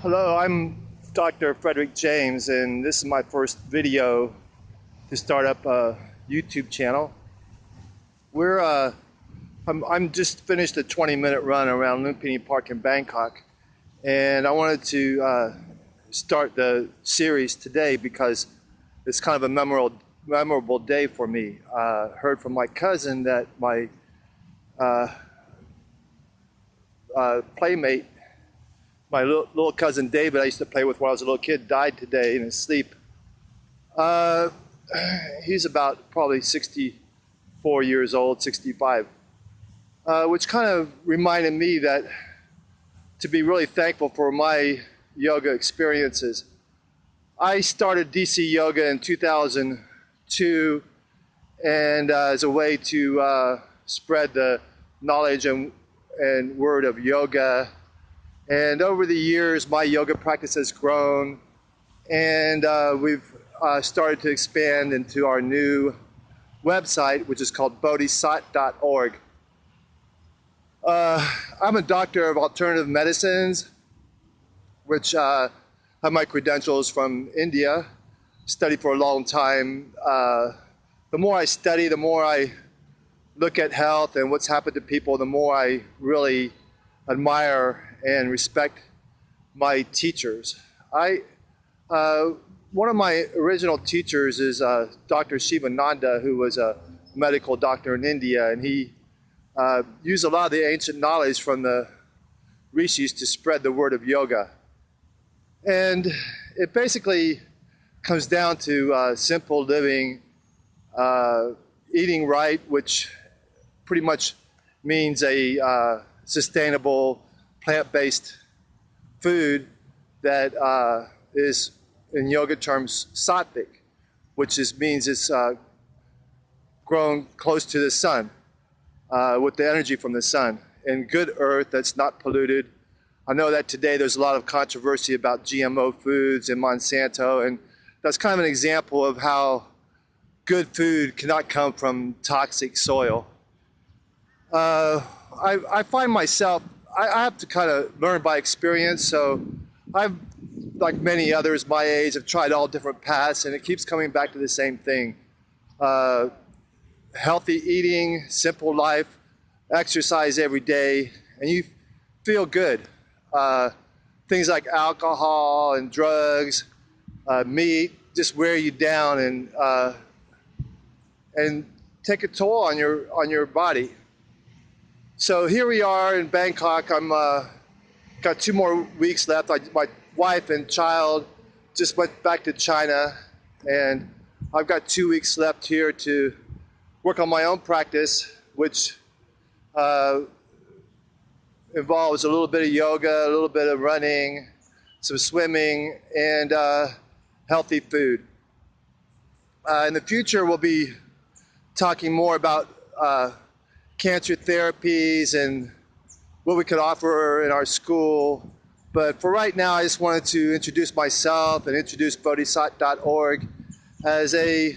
Hello, I'm Dr. James, and this is my first video to start up a YouTube channel. I'm just finished a 20-minute run around Lumpini Park in Bangkok, and I wanted to start the series today because it's kind of a memorable day for me. Heard from my cousin that my playmate, my little cousin David, I used to play with when I was a little kid, died today in his sleep. He's about probably 64 years old, 65, which kind of reminded me that to be really thankful for my yoga experiences. I started DC Yoga in 2002, and as a way to spread the knowledge and word of yoga. And over the years, my yoga practice has grown, and we've started to expand into our new website, which is called Bodhisat.org. I'm a doctor of alternative medicines, which have my credentials from India. Studied for a long time. The more I study, the more I look at health and what's happened to people, the more I really admire and respect my teachers. One of my original teachers is Dr. Shivananda, who was a medical doctor in India, and he used a lot of the ancient knowledge from the rishis to spread the word of yoga. And it basically comes down to simple living, eating right, which pretty much means a sustainable plant-based food that is, in yoga terms, sattvic, which means it's grown close to the sun, with the energy from the sun, and good earth that's not polluted. I know that today there's a lot of controversy about GMO foods and Monsanto, and that's kind of an example of how good food cannot come from toxic soil. I find myself, I have to kind of learn by experience, so I've, like many others my age, have tried all different paths, and it keeps coming back to the same thing. Healthy eating, simple life, exercise every day, and you feel good. Things like alcohol and drugs, meat, just wear you down and take a toll on your body. So here we are in Bangkok. I'm got 2 more weeks left. My wife and child just went back to China, and I've got 2 weeks left here to work on my own practice, which involves a little bit of yoga, a little bit of running, some swimming, and healthy food. In the future, we'll be talking more about cancer therapies and what we could offer in our school. But for right now, I just wanted to introduce myself and introduce Bodhisat.org as a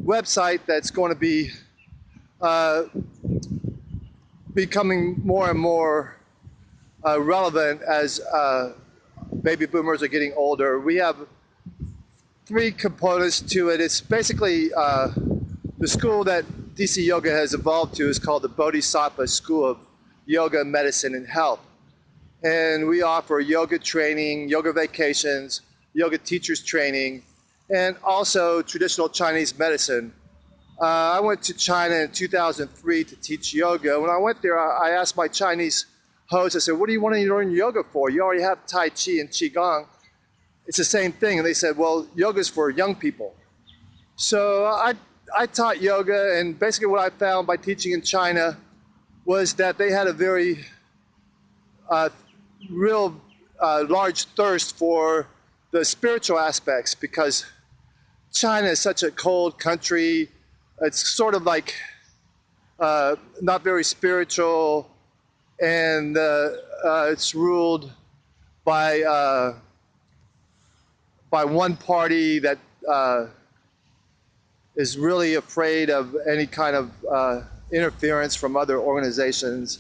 website that's going to be becoming more and more relevant as baby boomers are getting older. We have 3 components to it. It's basically the school that DC Yoga has evolved to is called the Bodhisattva School of Yoga, Medicine, and Health. And we offer yoga training, yoga vacations, yoga teachers training, and also traditional Chinese medicine. I went to China in 2003 to teach yoga. When I went there, I asked my Chinese host, I said, what do you want to learn yoga for? You already have Tai Chi and Qigong. It's the same thing. And they said, well, yoga's for young people. So I taught yoga, and basically what I found by teaching in China was that they had a very large thirst for the spiritual aspects, because China is such a cold country. It's sort of like not very spiritual, and it's ruled by one party that is really afraid of any kind of interference from other organizations.